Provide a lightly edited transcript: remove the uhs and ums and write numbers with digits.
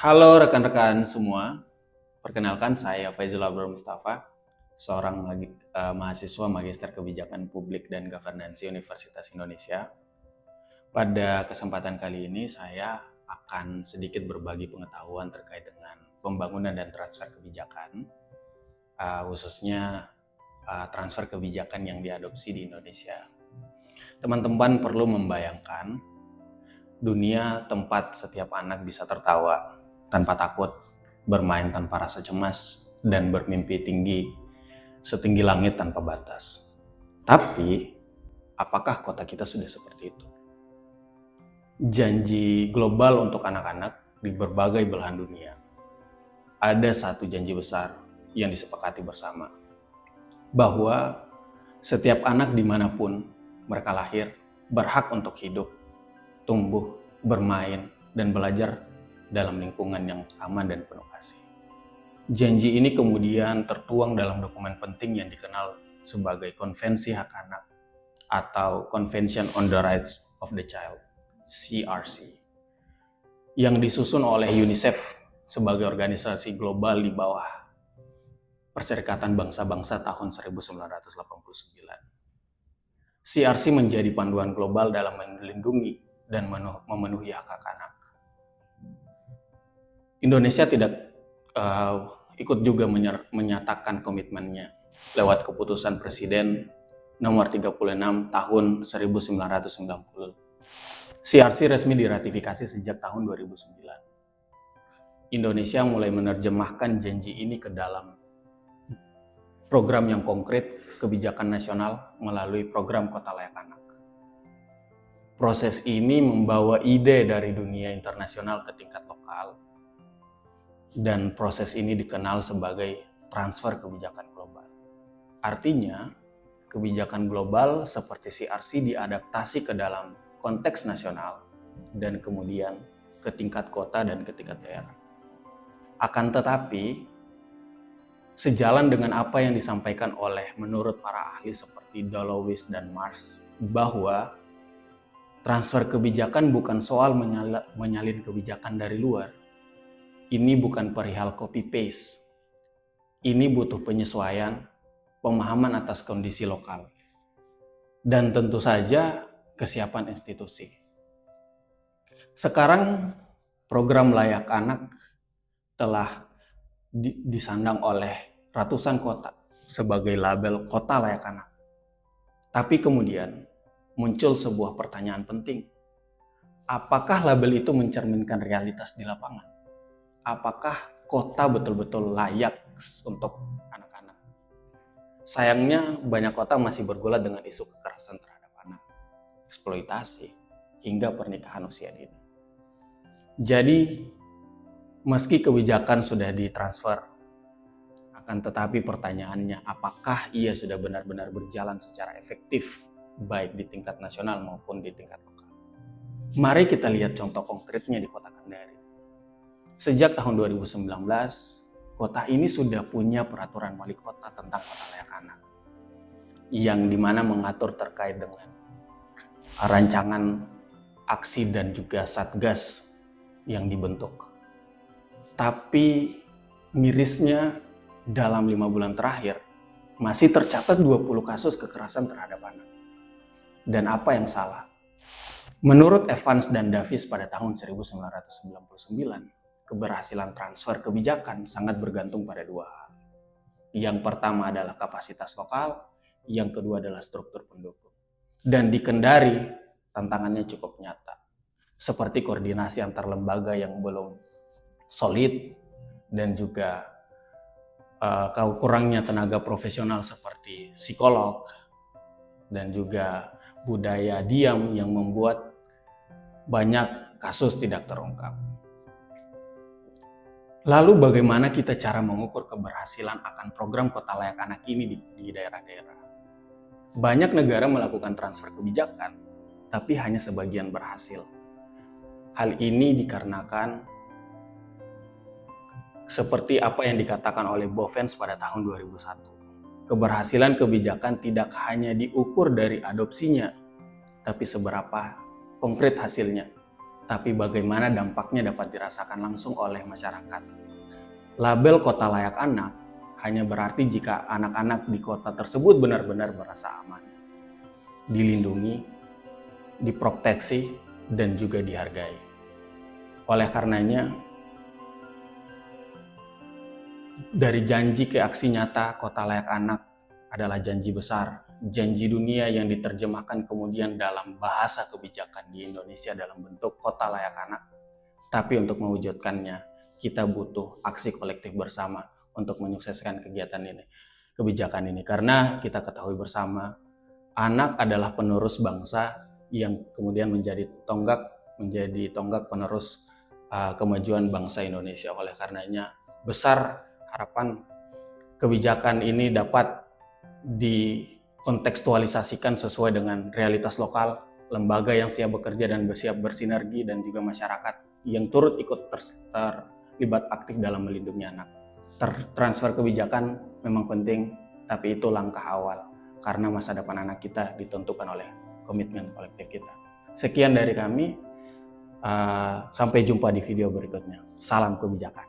Halo rekan-rekan semua, perkenalkan saya Faizul Abdul Mustafa, seorang mahasiswa Magister Kebijakan Publik dan Governance Universitas Indonesia. Pada kesempatan kali ini saya akan sedikit berbagi pengetahuan terkait dengan pembangunan dan transfer kebijakan, khususnya transfer kebijakan yang diadopsi di Indonesia. Teman-teman perlu membayangkan dunia tempat setiap anak bisa tertawa tanpa takut, bermain tanpa rasa cemas, dan bermimpi tinggi setinggi langit tanpa batas. Tapi, apakah kota kita sudah seperti itu? Janji global untuk anak-anak di berbagai belahan dunia. Ada satu janji besar yang disepakati bersama, bahwa setiap anak dimanapun mereka lahir berhak untuk hidup, tumbuh, bermain, dan belajar dalam lingkungan yang aman dan penuh kasih. Janji ini kemudian tertuang dalam dokumen penting yang dikenal sebagai Konvensi Hak Anak atau Convention on the Rights of the Child, CRC, yang disusun oleh UNICEF sebagai organisasi global di bawah Perserikatan Bangsa-Bangsa tahun 1989. CRC menjadi panduan global dalam melindungi dan memenuhi hak anak. Indonesia tidak ikut juga menyatakan komitmennya lewat keputusan Presiden nomor 36 tahun 1990. CRC resmi diratifikasi sejak tahun 2009. Indonesia mulai menerjemahkan janji ini ke dalam program yang konkret kebijakan nasional melalui program Kota Layak Anak. Proses ini membawa ide dari dunia internasional ke tingkat lokal, dan proses ini dikenal sebagai transfer kebijakan global. Artinya, kebijakan global seperti CRC diadaptasi ke dalam konteks nasional dan kemudian ke tingkat kota dan ke tingkat daerah. Akan tetapi, sejalan dengan apa yang disampaikan oleh menurut para ahli seperti Dalowitz dan Mars, bahwa transfer kebijakan bukan soal menyalin kebijakan dari luar. Ini bukan perihal copy-paste. Ini butuh penyesuaian, pemahaman atas kondisi lokal, dan tentu saja kesiapan institusi. Sekarang program Layak Anak telah disandang oleh ratusan kota sebagai label Kota Layak Anak. Tapi kemudian muncul sebuah pertanyaan penting. Apakah label itu mencerminkan realitas di lapangan? Apakah kota betul-betul layak untuk anak-anak? Sayangnya banyak kota masih bergulat dengan isu kekerasan terhadap anak, eksploitasi, hingga pernikahan usia dini. Jadi, meski kebijakan sudah ditransfer, akan tetapi pertanyaannya, apakah ia sudah benar-benar berjalan secara efektif, baik di tingkat nasional maupun di tingkat lokal? Mari kita lihat contoh konkretnya di Kota Kendari. Sejak tahun 2019, kota ini sudah punya peraturan wali kota tentang Kota Layak Anak, yang dimana mengatur terkait dengan rancangan aksi dan juga satgas yang dibentuk. Tapi mirisnya dalam 5 bulan terakhir masih tercatat 20 kasus kekerasan terhadap anak. Dan apa yang salah? Menurut Evans dan Davis pada tahun 1999, keberhasilan transfer kebijakan sangat bergantung pada dua hal. Yang pertama adalah kapasitas lokal, yang kedua adalah struktur pendukung. Dan di Kendari, tantangannya cukup nyata. Seperti koordinasi antar lembaga yang belum solid, dan juga kurangnya tenaga profesional seperti psikolog, dan juga budaya diam yang membuat banyak kasus tidak terungkap. Lalu bagaimana kita cara mengukur keberhasilan akan program Kota Layak Anak ini di daerah-daerah? Banyak negara melakukan transfer kebijakan, tapi hanya sebagian berhasil. Hal ini dikarenakan seperti apa yang dikatakan oleh Bovens pada tahun 2001. Keberhasilan kebijakan tidak hanya diukur dari adopsinya, tapi seberapa konkret hasilnya tapi bagaimana dampaknya dapat dirasakan langsung oleh masyarakat. Label kota layak anak hanya berarti jika anak-anak di kota tersebut benar-benar merasa aman, dilindungi, diproteksi, dan juga dihargai. Oleh karenanya, dari janji ke aksi nyata kota layak anak adalah janji besar, janji dunia yang diterjemahkan kemudian dalam bahasa kebijakan di Indonesia dalam bentuk kota layak anak. Tapi untuk mewujudkannya, kita butuh aksi kolektif bersama untuk menyukseskan kegiatan ini, kebijakan ini. Karena kita ketahui bersama, anak adalah penerus bangsa yang kemudian menjadi tonggak penerus kemajuan bangsa Indonesia. Oleh karenanya, besar harapan kebijakan ini dapat dikontekstualisasikan sesuai dengan realitas lokal, lembaga yang siap bekerja dan bersiap bersinergi, dan juga masyarakat yang turut ikut terlibat aktif dalam melindungi anak. Transfer kebijakan memang penting, tapi itu langkah awal karena masa depan anak kita ditentukan oleh komitmen kolektif kita. Sekian dari kami, sampai jumpa di video berikutnya. Salam kebijakan.